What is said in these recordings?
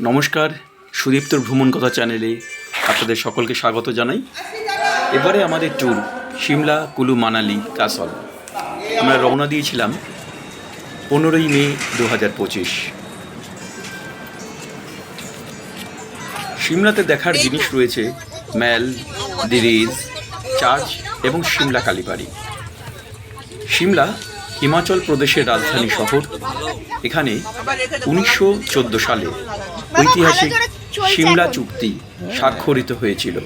নমস্কার, সুদীপ্তর ভ্রমণ কথা চ্যানেলে আপনাদের সকলকে স্বাগত জানাই। এবারে আমাদের ট্যুর সিমলা, কুলু, মানালি, কাসল। আমরা রওনা দিয়েছিলাম 15ই মে 2025। সিমলাতে দেখার জিনিস রয়েছে ম্যাল, দিরিজ, চার্চ এবং সিমলা কালীবাড়ি। সিমলা হিমাচল প্রদেশের রাজধানী শহর। এখানে 1914 সালে ঐতিহাসিক সিমলা চুক্তি স্বাক্ষরিত হয়েছিল।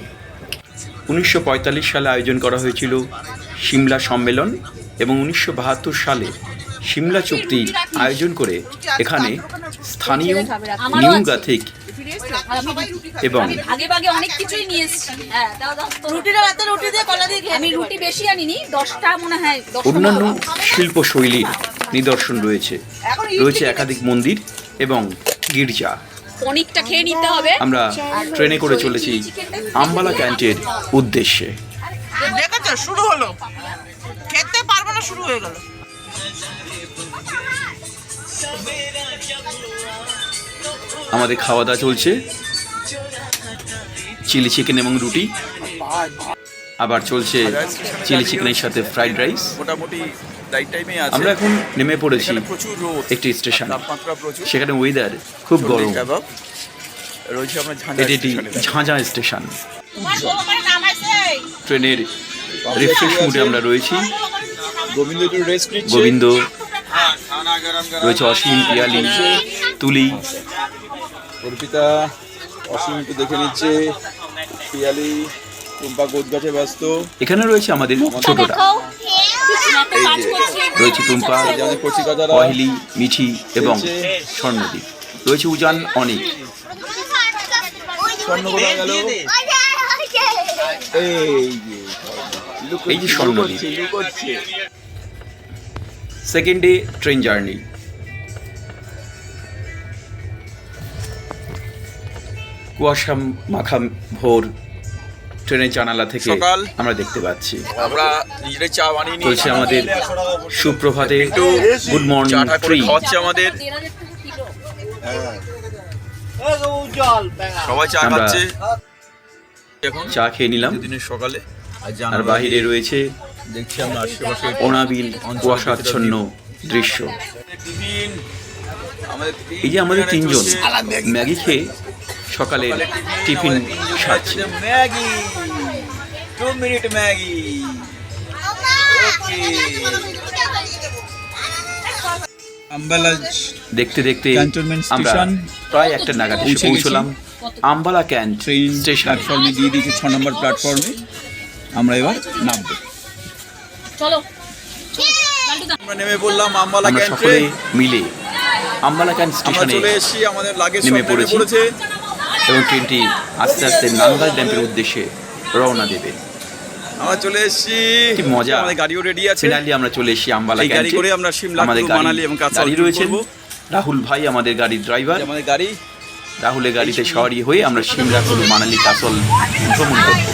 1945 সালে আয়োজন করা হয়েছিল সিমলা সম্মেলন এবং 1972 সালে সিমলা চুক্তি আয়োজন করে এখানে স্থানীয় নিউ গথিক এবং অন্যান্য শিল্পশৈলীর নিদর্শন রয়েছে। রয়েছে একাধিক মন্দির এবং গির্জা। অনেকটা খেয়ে নিতে হবে। আমরা ট্রেনে করে চলেছি আম্বালা ক্যান্টের উদ্দেশ্যে। দেখেছো, শুরু হলো, খেতে পারবো না, শুরু হয়ে গেল। আমাদের খাওয়া দাওয়া চলছে, চিলি চিকেন এবং রুটি। আবার চলছে চিলি চিকেনের সাথে ফ্রাইড রাইস। মোটামুটি রাইট টাইমে আছে। আমরা এখন নেমে পড়েছি প্রচুর রোদ, একটি স্টেশন। তাপমাত্রা প্রচুর, সেখানে ওয়েদার খুব গরম। রয়েছে আমরা এটি একটি ঝাঁঝা স্টেশন। ট্রেনের রিফ্রেশ মুডে আমরা রয়েছি। গোবিন্দ একটু রেস্ট নিচ্ছে। গোবিন্দ রয়েছে, অসীম, পিয়ালি, তুলি, অর্পিতা, অসীম একটু দেখে নিচ্ছে, পিয়ালি, টুম্পা গোছ গাছে ব্যস্ত। এখানে রয়েছে আমাদের ছোটরা, রয়েছে টুম্পা, পহেলি, মিঠি এবং স্বর্ণদীপ। রয়েছে উজান, অনেক। এই যে Swarnadip. Second day train journey. কুয়াশা মাখা ভোর ট্রেনের জানালা থেকে আমরা দেখতে পাচ্ছি। আমরা নিজেরাই চা বানিয়ে নিয়ে চলছে আমাদের সুপ্রভাতে গুড মর্নিং ট্রি। খাওয়াচ্ছে আমাদের, সবাই চা আমরা খাচ্ছে। এখন চা খেয়ে নিলাম। দিনের সকালে আর বাহিরে রয়েছে দেখছি আমরা আশেপাশে অনাবিল কুয়াশাচ্ছন্ন দৃশ্য। এই যে আমাদের তিনজন ম্যাগি খেয়ে সকালে টিফিন সারছে। Maggi, 2 minute Maggi. আম্বালা দেখতে দেখতে ক্যান্টনমেন্ট আমরা স্টেশন প্রায় একটা নাগাদ এসে পৌঁছলাম আম্বালা ক্যান্ট ট্রেন স্টেশন। প্ল্যাটফর্মে দিয়ে দিয়েছে, 6 নম্বর প্ল্যাটফর্মে। আমরা এবার নামবো। চলো, আমরা নেমে পড়লাম আম্বালা আমরা ক্যান্টে। সকলে মিলে আম্বালা ক্যান্ট আমরা স্টেশনে চলে এসেছি, আমাদের লাগেজ নেমে সব নেমে পড়েছি। পড়েছে। এবং ট্রেনটি আস্তে আস্তে নাঙ্গাল ড্যামের উদ্দেশ্যে রওনা দেবে। আমরা চলে এসেছি, কি মজা! আমাদের গাড়িও রেডি আছে। ফিনালি আমরা চলে এসেছি আম্বালা এই গাড়ি ক্যান্টে। করে আমরা সিমলা, আমাদের কুলু, মানালি এবং কাসল গাড়ি ট্যুর রয়েছেন। করব। রাহুল ভাই আমাদের গাড়ির ড্রাইভার। আমাদের গাড়ি, রাহুলের গাড়িতে সওয়ারি হয়ে আমরা সিমলা, কুলু, মানালি, কাসল ভ্রমণ করব।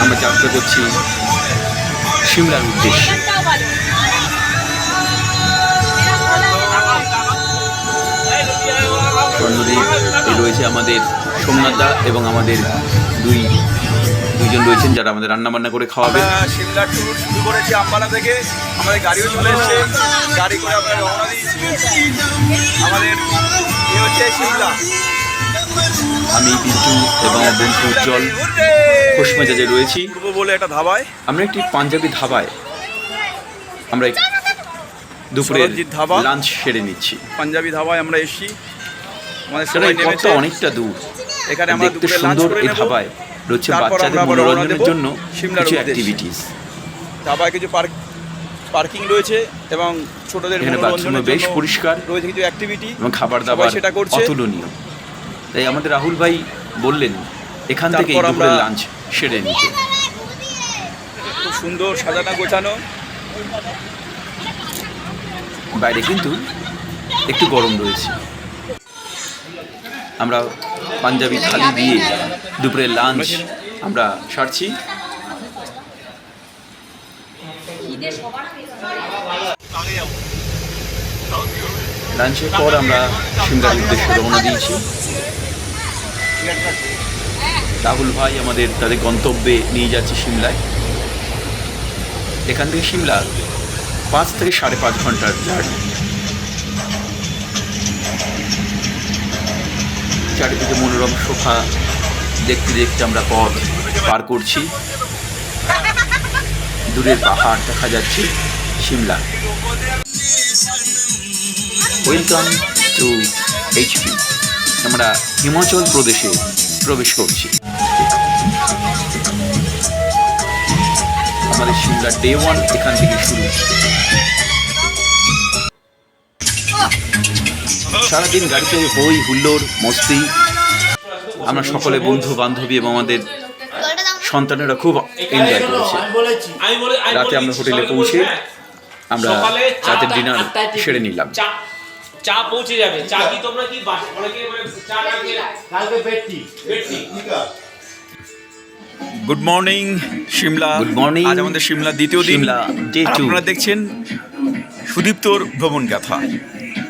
আমরা যাত্রা করছি সিমলার উদ্দেশ্যে। স্বর্ণদ্বীপ রয়েছে আমাদের সোমনাথদা এবং আমাদের দুইজন রয়েছেন যারা আমাদের রান্না বান্না করে খাওয়াবে। আমরা সিমলা ট্যুর শুরু করেছি আম্বালা থেকে। আমাদের গাড়িও চলে এসেছে, গাড়ি করে আমরা রওনা দিয়েছি। আমাদের এই হচ্ছে সিমলা। আমি পিন্টু এবং আমার বন্ধু উজ্জ্বল খোশ মেজাজে রয়েছি। পূর্ব বলে একটা ধাবায়, আমরা একটি পাঞ্জাবি ধাবায় আমরা দুপুরে সরজিৎ ধাবা। লাঞ্চ সেরে নিচ্ছি। পাঞ্জাবি ধাবায় আমরা এসেছি। আমাদের কারণ সবাই এই পথটা নেমেছে। অনেকটা দূর। এখানে আমরা দেখতে দুপুরে লাঞ্চ সুন্দর করে এই নেব। ধাবায় রয়েছে তারপর বাচ্চাদের আমরা আবার রওনা মনোরঞ্জনের দেব জন্য সিমলার কিছু উদ্দেশ্যে। অ্যাক্টিভিটিস। ধাবায় কিছু পার্কিং রয়েছে এবং ছোটদের এখানে বাথরুমে মনোরঞ্জনের বেশ জন্য পরিষ্কার রয়েছে কিছু অ্যাক্টিভিটি এবং খাবার সবাই দাবার সেটা করছে। অতুলনীয়। তাই আমাদের রাহুল ভাই বললেন এখান থেকে তারপর দুপুরে আমরা লাঞ্চ সেরে নিতে। খুব সুন্দর সাজানো গোছানো। বাইরে কিন্তু একটু গরম রয়েছে। আমরা পাঞ্জাবি থালি দিয়ে দুপুরে লাঞ্চ আমরা সারছি। লাঞ্চের পর আমরা সিমলার উদ্দেশ্যে রওনা দিয়েছি। রাহুল ভাই আমাদের তাদের গন্তব্যে নিয়ে যাচ্ছে সিমলায়। এখান থেকে সিমলা 5 থেকে 5.5 ঘন্টার জার্নি। চারিদিকে মনোরম শোভা দেখতে দেখতে আমরা পথ পার করছি। দূরের পাহাড় দেখা যাচ্ছে সিমলা। Welcome to HP. আমরা হিমাচল প্রদেশে প্রবেশ করছি। আমাদের সিমলা ডে 1 এখান থেকে শুরু। সারাদিন গাড়িতে হই হুল্লোড় মস্তি। আমরা সকলে বন্ধু বান্ধবী এবং আমাদের সন্তানেরা খুব এনজয় করেছে। রাতে আমরা হোটেলে পৌঁছে আমরা রাতের ডিনার সেরে নিলাম। চা পৌঁছে যাবে। চা কি তোমরা কি অনেকে চা কালকে bed tea good morning Shimla. Good morning. আজ আমাদের সিমলা দ্বিতীয় দিন, সিমলা ডে 2। আপনারা দেখছেন সুদীপ্তর ভ্রমণ গাথা।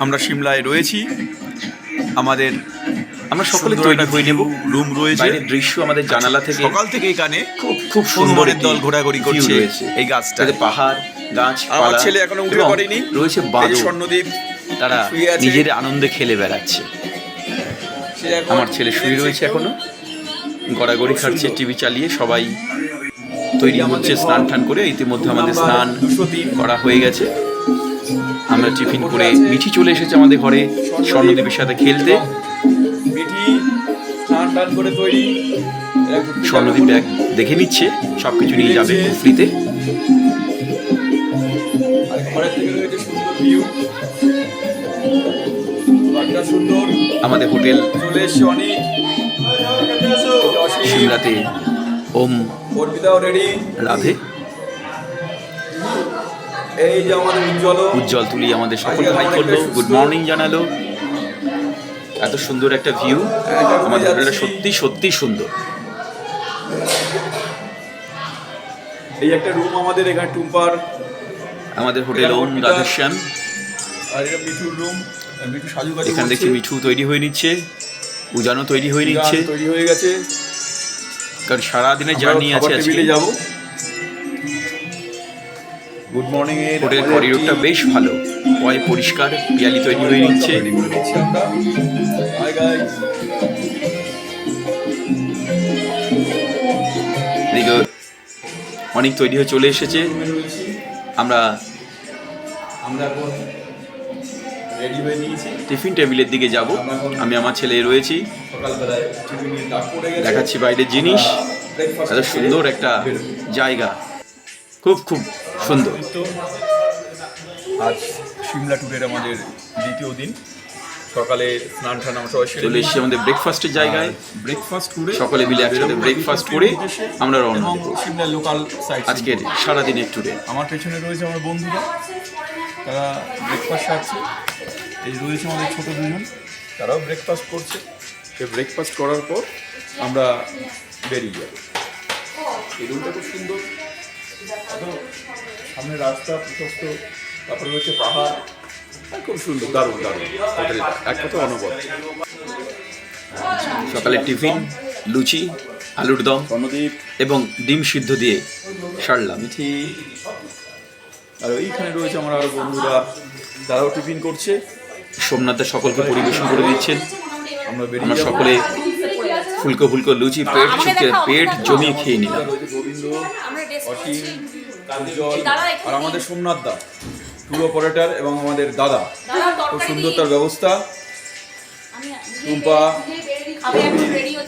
আমরা সিমলায় রয়েছি। আমরা সকলে তৈরি হয়ে নেব। রুম রয়েছে, বাইরের দৃশ্য আমাদের জানালা থেকে সকাল থেকে এখানে খুব সুন্দর দল ঘোরাঘুরি করছে। এই গাছটা পাহাড় গাছ। আমার ছেলে এখনো উঠে পড়েনি। রয়েছে বাদল স্বর্ণদ্বীপ, তারা নিজের আনন্দে খেলে বেড়াচ্ছে। আমার ছেলে শুয়ে রয়েছে এখনো, গড়াগড়ি খাচ্ছে টিভি চালিয়ে। সবাই তৈরি হচ্ছে স্নান টান করে। ইতিমধ্যে আমাদের স্নান করা হয়ে গেছে। আমরা টিফিন করে মিঠি চলে এসেছে আমাদের ঘরে স্বর্ণদ্বীপের সাথে খেলতে। স্বর্ণদ্বীপ ব্যাগ দেখে নিচ্ছে, সবকিছু নিয়ে যাবে ফ্রিতে। আমাদের হোটেল চলে এসছে অনেক সিমলাতে। ওম রাধে। এই যে আমাদের উজ্জ্বল তুলি আমাদের সকল ভাই করলো, গুড মর্নিং জানালো। এত সুন্দর একটা ভিউ। আমাদের হোটেলটা সত্যি সত্যি সুন্দর। এই একটা রুম আমাদের এখানে টুম্পার। আমাদের হোটেল ওম রাধেশ্যাম। আর এটা মিঠুর রুম। মিঠু সাজুকাজু এখানে দেখছি মিঠু তৈরি হয়ে নিচ্ছে, উজানও তৈরি হয়ে নিচ্ছে। তৈরি হয়ে গেছে, কারণ সারাদিনের জার্নি আছে আজকে। যাব। Good morning. এর হোটেল করিডোরটা বেশ ভালো, পয় পরিষ্কার। পিয়ালি তৈরি হয়ে নিচ্ছে। Hi guys. এদিকে অনেক তৈরি হয়ে চলে এসেছে। আমরা রেডি হয়ে নিয়েছি, টিফিন টেবিলের দিকে যাব। আমি আমার ছেলে রয়েছি, সকালবেলায় টিফিনের ডাক পড়ে গেছে। দেখাচ্ছি বাইরের জিনিস। এত সুন্দর একটা জায়গা, খুব খুব সুন্দর। আজ সিমলা ট্যুরের আমাদের দ্বিতীয় দিন। সকালে স্নান টান আমরা সবাই চলে এসেছি আমাদের ব্রেকফাস্টের জায়গায়। ব্রেকফাস্ট করে সকলে মিলে একসাথে ব্রেকফাস্ট করে আমরা রওনা দেব সিমলা লোকাল সাইট আজকের সারাদিনের ট্যুরে। আমার পেছনে রয়েছে আমার বন্ধুরা, তারা ব্রেকফাস্ট খাচ্ছে। এই রয়েছে আমাদের ছোটো দুজন, তারাও ব্রেকফাস্ট করছে। সে ব্রেকফাস্ট করার পর আমরা বেরিয়ে যাব। এই রুমটা খুব সুন্দর, সামনে রাস্তা প্রশস্ত, তারপরে রয়েছে পাহাড়। খুব সুন্দর, দারুণ দারুণ হোটেল, এক কথা অনবদ্য। সকালে টিফিন লুচি, আলুর দম, স্বর্ণদ্বীপ এবং ডিম সিদ্ধ দিয়ে সারলাম। মিঠি। আর ওইখানে রয়েছে আমার আরও বন্ধুরা, তারাও টিফিন করছে। সোমনাথের সকলকে পরিবেশন করে দিচ্ছেন। আমরা আমরা সকলে ফুলকো ফুলকো লুচি পেট জমিয়ে খেয়ে নিলাম। গোবিন্দ, অসীম, উজ্জ্বল আর আমাদের সোমনাথ দা ট্যুর অপারেটর এবং আমাদের দাদা। খুব সুন্দর তার ব্যবস্থা।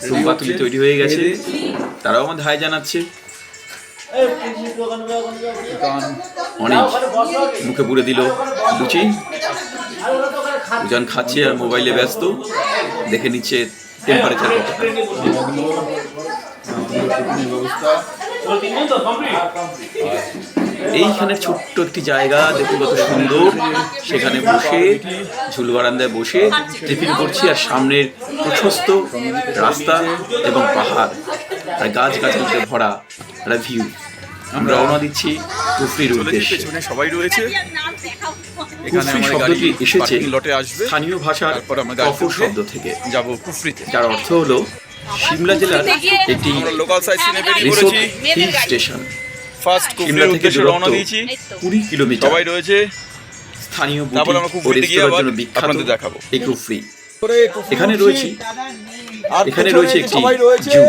টুম্পা তুমি তৈরি হয়ে গেছে, তারাও আমাদের হাই জানাচ্ছে। অনেক মুখে পুরে দিল লুচি। উজান খাচ্ছে আর মোবাইলে ব্যস্ত, দেখে নিচ্ছে টেম্পারেচার কত। এইখানে ছোট্ট একটি জায়গা, দেখুন কত সুন্দর। সেখানে বসে ঝুল বারান্দায় বসে টিফিন করছি, আর সামনের প্রশস্ত রাস্তা এবং পাহাড় আর গাছ গাছালিতে ভরা একটা ভিউ। আমরা রওনা দিচ্ছি কুফরির উদ্দেশ্যে। পেছনে সবাই রয়েছে। এখানে কুফরি আমার গাড়ি শব্দটি এসেছে পার্কিং লটে আসবে, স্থানীয় ভাষার তারপর আমরা গাড়িতে কফর উঠে শব্দ থেকে, যাব কুফরিতে। যার অর্থ হলো সিমলা জেলার একটি আমরা লোকাল সাইট সিনে বেরিয়ে রিসোর্ট পড়েছি। Hill station. ফার্স্ট সিমলা কুফরির থেকে উদ্দেশ্যে রওনা দূরত্ব দিয়েছি। 20 কিলোমিটার। সবাই রয়েছে, স্থানীয় তারপর বুটিক আমরা ও কুফরিতে গিয়ে রেস্তোরাঁর আবার জন্য বিখ্যাত আপনাদের দেখাবো। এই কুফরি। এখানে রয়েছে একটি সবাই রয়েছে। জু।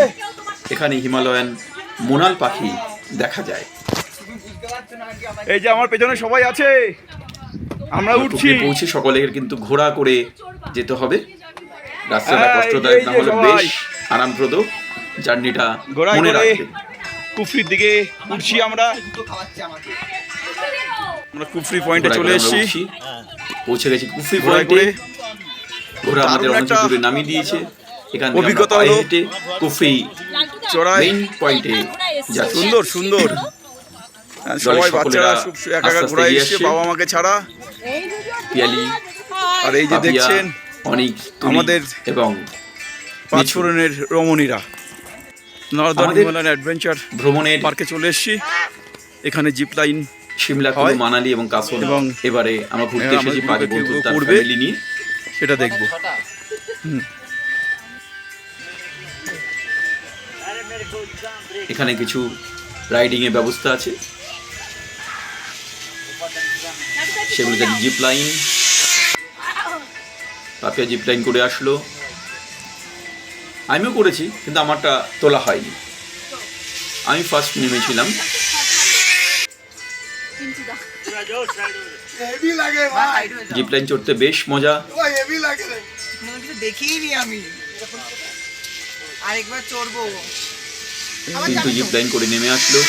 এখানে হিমালয়ান মোনাল পাখি দেখা যায়। এই যে আমার পেছনে সবাই আছে, আমরা উঠছি। কুফরি পৌঁছে সকলের কিন্তু ঘোড়া করে যেতে হবে। রাস্তাটা এই কষ্টদায়ক না যে হলে সবাই। বেশ আরামপ্রদ জার্নিটা ঘোড়ায় মনে করে রাখবে। কুফরির দিকে উঠছি আমরা। আমরা কুফরি পয়েন্টে চলে ঘোড়ায় করে আমরা এসেছি। উঠছি। পৌঁছে গেছি কুফরি ঘোড়ায় পয়েন্টে। করে ঘোড়া আমাদের দারুণ অনেক একটা দূরে নামিয়ে দিয়েছে। এখান থেকে অভিজ্ঞতা আমরা পায়ে হলো। হেঁটে কুফরি চড়াই মেইন পয়েন্টে যাচ্ছি। সুন্দর সুন্দর। সবাই সকলেরা বাচ্চারা একা আস্তে একা আস্তে ঘোড়ায় এগিয়ে এসছে, আসছে। বাবা মাকে ছাড়া। পিয়ালি, আর এই যে পাপিয়া, দেখছেন অনেক আমাদের এবং পাঁচফোড়নের রমণীরা। নর্দার্ন আমাদের হিমালয়ান অ্যাডভেঞ্চার ভ্রমণের পার্কে চলে এসেছি। এখানে জিপ লাইন সিমলা, হয়। কুলু, মানালি এবং কাসল। এবং এবারে আমরা ঘুরতে আমরা এসেছি ঘুরতে 5 বন্ধু তার ঘুরবে। ফ্যামিলি নিয়ে। সেটা দেখবো। এখানে কিছু রাইডিং এর ব্যবস্থা আছে, সেগুলোতে zip line. Papiya zip line করে আসলো, আমিও করেছি কিন্তু আমারটা তোলা হয়নি। আমি ফার্স্ট নেমেছিলাম। জিপ লাইন চড়তে বেশ মজা। কিছু দেখিনি আমি, আরেকবার চড়বো। কিন্তু জিপ লাইন করে নেমে আসলো।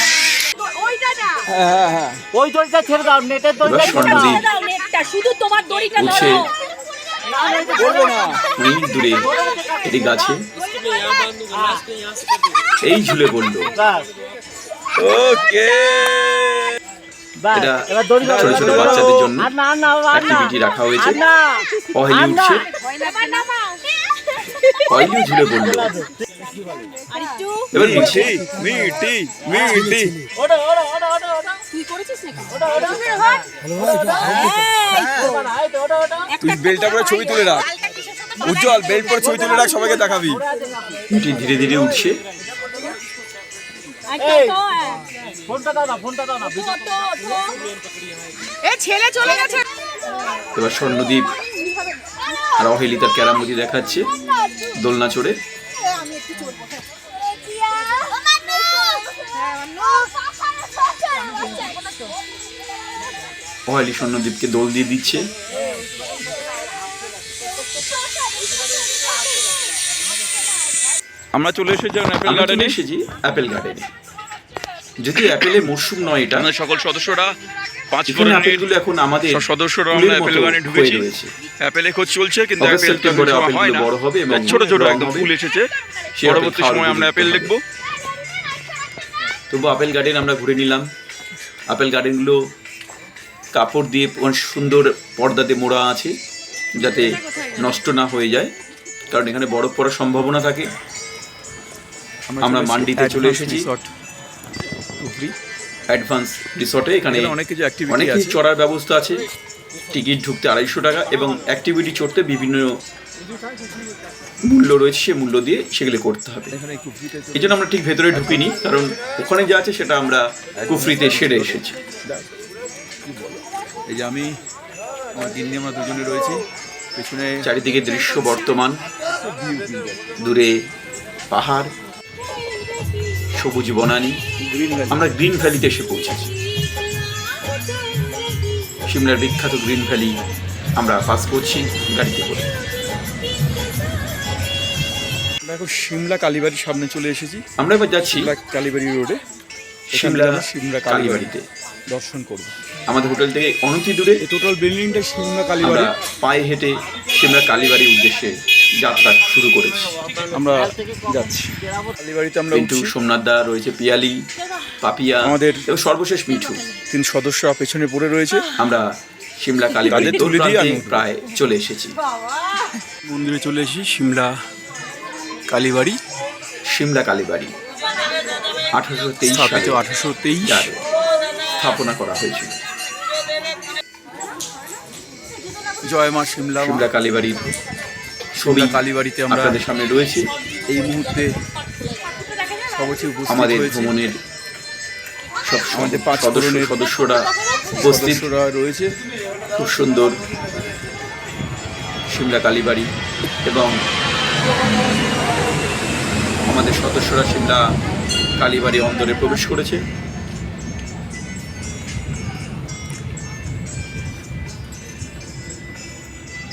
ওই দড়িটা ছেড়ে দাও, নেটের এবার দড়িটা ছেড়ে দাও। স্বর্ণদ্বীপ শুধু তোমার দড়িটা উঠছে করবো না। অনেক দূরে একটি গাছে, এই ঝুলে পড়লো। বাস, ওকে। বাস। এটা এবার দড়ি ধরো, ছোট ছোট দড়ি ধরো। বাচ্চাদের জন্য আর না, আর না, আর না। অ্যাক্টিভিটি রাখা হয়েছে। আর না, অহেলি আর না। উঠছে, অহেলিও ঝুলে পড়লো। এবার নিচে মিটি মিটি। ওটা, ওটা, ওটা, ওটা, ওটা। তুই করেছিস নাকি? ওটা, ওটা। এই তো, ওটা, ওটা। তুই বেলটা পরে ছবি তুলে রাখ, উজ্জ্বল। বেল্ট পরে ছবি তুলে রাখ, সবাইকে দেখাবি। মিটি ধীরে ধীরে উঠছে। এই, ফোনটা দাও না, ফোনটা দাও না। এ ছেলে চলে গেছে। এবার স্বর্ণদ্বীপ আর অহেলি তার ক্যারামতি দেখাচ্ছে দোলনা চড়ে। অহেলি স্বর্ণদ্বীপকে দোল দিয়ে দিচ্ছে। আমরা চলে এসেছি অ্যাপেল আমরা চলে গার্ডেনে। এসেছি অ্যাপেল গার্ডেনে। যদিও অ্যাপেলের মরশুম নয় এটা, আমরা সকল সদস্যরা পাঁচ এখানে ফোড়নের অ্যাপেলগুলো এখন আমাদের সদস্যরা ফুলের আমরা অ্যাপেল মতো গার্ডেনে হয়ে ঢুকেছি। রয়েছে। অ্যাপেলে খোঁজ চলছে, কিন্তু অগস্ট অ্যাপেল তো সেপ্টেম্বরে এখন সময় হয় অ্যাপেলগুলো না। বড় হবে এবং ছোট ছোট রং একদম হবে। ফুল এসেছে। সে পরবর্তী অপেক্ষা সময় আরো আমরা দেখতে অ্যাপেল হবে। দেখবো। তবু আপেল গার্ডেন আমরা ঘুরে নিলাম। আপেল গার্ডেনগুলো কাপড় দিয়ে সুন্দর পর্দাতে মোড়া আছে, যাতে নষ্ট না হয়ে যায়, কারণ এখানে বরফ পড়ার সম্ভাবনা থাকে। আমরা মান্ডিতে চলে এসেছি, অ্যাডভান্স রিসর্টে। এখানে অনেক কিছু অনেক অ্যাক্টিভিটি কিছু আছে। চড়ার ব্যবস্থা আছে। টিকিট ঢুকতে 250 টাকা এবং অ্যাক্টিভিটি চড়তে বিভিন্ন মূল্য রয়েছে, সে মূল্য দিয়ে সেগুলো করতে হবে। এই জন্য আমরা ঠিক ভেতরে ঢুকিনি, কারণ ওখানে যা আছে সেটা আমরা কুফরিতে সেরে এসেছি। এই যে আমি, আমার গিন্নি, আমরা দুজনে রয়েছি। পেছনে চারিদিকে দৃশ্য বর্তমান, দূরে পাহাড়, সবুজ বনানী। আমরা গ্রিন ভ্যালিতে এসে পৌঁছেছি। সিমলার বিখ্যাত গ্রিন ভ্যালি আমরা পাস করছি গাড়িতে করে। আমরা এখন সিমলা কালীবাড়ির সামনে চলে এসেছি। আমরা এবার যাচ্ছি সিমলা কালীবাড়ি রোডে। সিমলা সিমলা কালীবাড়িতে। দর্শন করব। আমাদের হোটেল থেকে অনতি দূরে এই টোটাল বিল্ডিংটা সিমলা আমরা কালীবাড়ি। পায়ে হেঁটে সিমলা কালীবাড়ির উদ্দেশ্যে যাত্রা শুরু করেছি। আমরা যাচ্ছি কালীবাড়িতে। আমরা কিন্তু উঠছি। সোমনাথ দা রয়েছে, পিয়ালি, পাপিয়া আমাদের এবং সর্বশেষ মিঠু। 3 সদস্য পেছনে পড়ে রয়েছে। আমরা সিমলা কালীবাড়ির তাদের তুলে দিয়ে দোলপ্রান্তে আমি প্রায় চলে এসেছি। মন্দিরে চলে এসেছি। সিমলা কালীবাড়ি সিমলা কালীবাড়ি 1823 স্থাপিত সালে 1823। যার স্থাপনা করা হয়েছিল। জয় মা শিমলা শিমলা কালীবাড়ির ছবি কালীবাড়িতে আমরা আপনাদের সামনে রয়েছে। এই মুহূর্তে সবচেয়ে উপস্থিত আমাদের হয়েছি। ভ্রমণের সব আমাদের 5 সদস্যরা উপস্থিত সদস্যরা রয়েছে। খুব সুন্দর শিমলা কালীবাড়ি এবং আমাদের সদস্যরা শিমলা কালীবাড়ি অন্তরে প্রবেশ করেছে।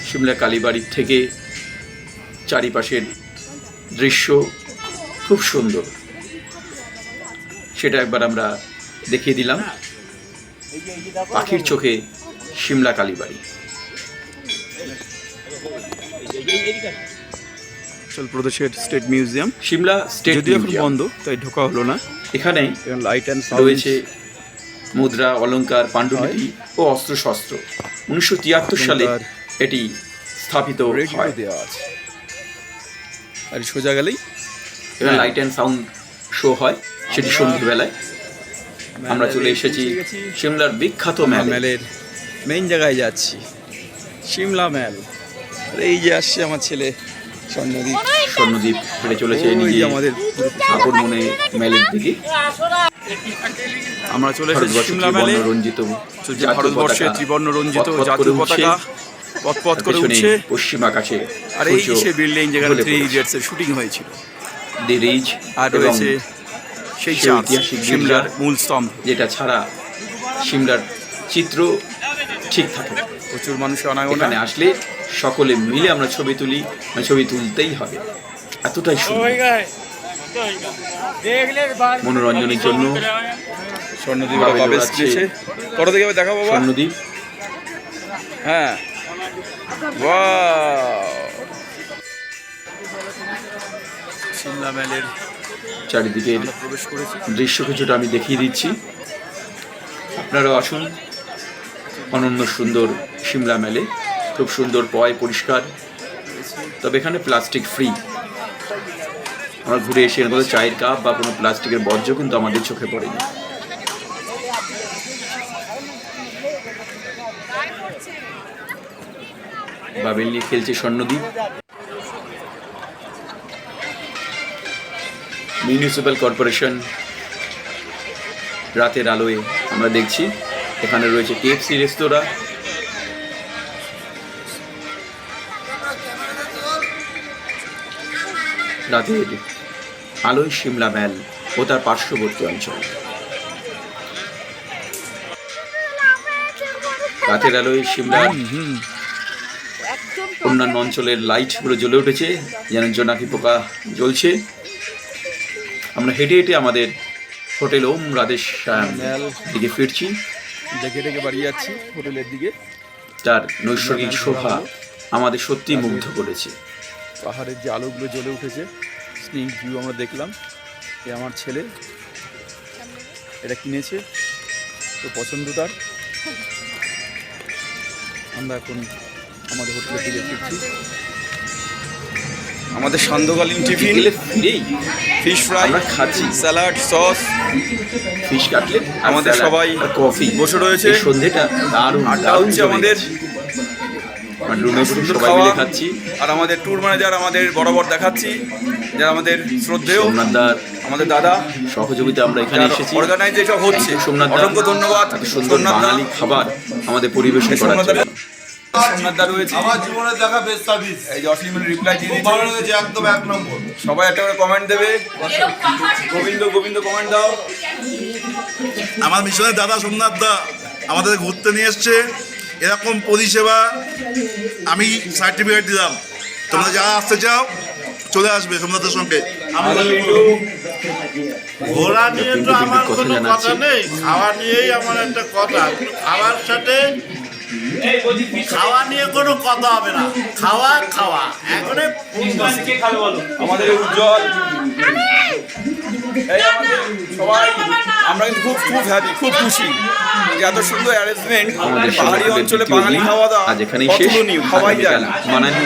শিমলা কালীবাড়ি থেকে চারিপাশের দৃশ্য খুব সুন্দর, সেটা একবার আমরা দেখিয়ে দিলাম। পাখির চোখে শিমলা কালীবাড়ি। অরুণাচল প্রদেশের স্টেট মিউজিয়াম শিমলা স্টেট যদিও এখন মিউজিয়াম। বন্ধ, তাই ঢোকা হলো না। এখানে লাইট অ্যান্ড রয়েছে মুদ্রা, অলংকার, পাণ্ডুলিপি ও অস্ত্রশস্ত্র। 1973 সালে এটি স্থাপিত হয়। দেওয়া আছে। আর সোজা গেলেই এখানে লাইট অ্যান্ড সাউন্ড শো হয়, সেটি সন্ধ্যেবেলায়। আমরা চলে এসেছি শিমলার বিখ্যাত মেলে। মেলের মেইন জায়গায় যাচ্ছি, শিমলা মেল। আর এই যে আসছে আমার ছেলে স্বর্ণদীপ। স্বর্ণদ্বীপ হেঁটে চলেছে ওই যে নিজে আমাদের আপন মনে মেলের দিকে। আমরা চলে এসেছি ভারতবর্ষের শিমলা মেলে। ত্রিবর্ণ রঞ্জিত জাতীয় ভারতবর্ষের পতাকা ত্রিবর্ণ রঞ্জিত পথ পথ জাতীয় করে উঠছে। পতাকা পথ করে পেছনে উঠছে। পশ্চিম আকাশে আর এই সূর্য সে বিল্ডিং যেখানে ঢলে 3 পড়েছে। ইডিয়টস এর শুটিং হয়েছিল। দি রিজ আর এবং রয়েছে সেই সেই চার্চ, ঐতিহাসিক শিমলার গির্জা, মূল স্তম্ভ। যেটা ছাড়া শিমলার চিত্র ঠিক থাকে না। প্রচুর মানুষের আনাগোনা। এখানে আসলে সকলে মিলে আমরা ছবি তুলি, ছবি তুলতেই হবে, এতটাই সুন্দর। মনোরঞ্জনের জন্য স্বর্ণদ্বীপ বাবেল বাবেল উড়াচ্ছে। স্টেশে কত থেকে দেখা বাবা? স্বর্ণদ্বীপ হ্যাঁ, ওয়াও! শিমলা মেলের চারিদিকে আমরা প্রবেশ করেছি। দৃশ্য কিছুটা আমি দেখিয়ে দিচ্ছি, আপনারাও আসুন। অনন্য সুন্দর শিমলা মেলে, খুব সুন্দর, পরিষ্কার, তবে এখানে প্লাস্টিক ফ্রি। আমরা ঘুরে এসে এর মধ্যে চায়ের কাপ বা কোনো প্লাস্টিকের বর্জ্য কিন্তু আমাদের চোখে পড়েনি। বাবেল নিয়ে খেলছে স্বর্ণদ্বীপ। মিউনিসিপ্যাল কর্পোরেশন রাতের আলোয় আমরা দেখছি। এখানে রয়েছে KFC রেস্তোরাঁ। রাতের আলোয় শিমলা মেল ও তার পার্শ্ববর্তী অঞ্চল। রাতের আলোয় শিমলার অন্যান্য অঞ্চলের লাইটগুলো জ্বলে উঠেছে, যেন জোনাকি পোকা জ্বলছে। আমরা হেঁটে হেঁটে আমাদের হোটেল ওম রাধেশ্যাম দিকে ফিরছি। দেখে দেখে বাড়ি যাচ্ছি হোটেলের দিকে। তার নৈসর্গিক শোভা আমাদের সত্যি মুগ্ধ করেছে। পাহাড়ের যে আলোগুলো জ্বলে উঠেছে, স্নিক ভিউ আমরা দেখলাম। এ আমার ছেলে, এটা কিনেছে, তো পছন্দ তার। আমরা এখন আমাদের হোটেলের দিকে ফিরছি। আমাদের সান্ধ্যকালীন টিফিন, বিকেলে ফিরেই ফিশ ফ্রাই, আমরা খাচ্ছি স্যালাড, সস। ফিশ কাটলেট, আমাদের সবাই কফি বসে রয়েছে। এই সন্ধ্যেটা দারুণ আড্ডা দারুণ হচ্ছে জমে আমাদের। গেছে। আমরা রুমে বসে সুন্দর সবাই খাওয়া। মিলে খাচ্ছি। আর আমাদের ট্যুর ম্যানেজার আমাদের বরাবর দেখাচ্ছি, যারা আমাদের শ্রদ্ধেয়, সোমনাথ দার আমাদের দাদা, সহযোগিতা আমরা এখানে এসেছি। অর্গানাইজ এসব হচ্ছে। সোমনাথ দা, অসংখ্য ধন্যবাদ এত সুন্দর সোমনাথ দা। বাঙালি খাবার আমাদের পরিবেশন করার সোমনাথ দা, জন্য। সোমনাথ দা রয়েছে। আমার জীবনে দেখা বেস্ট সার্ভিস। এই যে অসীমের রিপ্লাই দিয়ে খুব দিচ্ছে। ভালো লেগেছে, একদম 1 নম্বর। সবাই একটা করে কমেন্ট দেবে। গোবিন্দ কমেন্ট দাও। আমার মিশনের দাদা সোমনাথ দা আমাদের ঘুরতে নিয়ে এসছে। এরকম পরিষেবা আমি সার্টিফিকেট দিলাম। তোমরা যারা আসতে চাও চলে আসবে সোমনাথের সঙ্গে। ঘোরা নিয়ে তো আমার কোনো কথা নেই, খাওয়া নিয়েই আমার একটা কথা। খাওয়ার সাথে খাওয়া নিয়ে কোনো কথা হবে না। খাওয়া খাওয়া এখন কে খাবে বলো? আমাদের উজ্জ্বল, এই আমাদের সবাই, আমরা কিন্তু খুব খুব হ্যাপি, খুব খুশি যে এত সুন্দর অ্যারেঞ্জমেন্ট। আমাদের পাহাড়ি সবার অঞ্চলে ভিডিও বাঙালি খাওয়া দাওয়া আজ এখানেই শেষ। অতুলনীয়, সবাই যায়। মানালি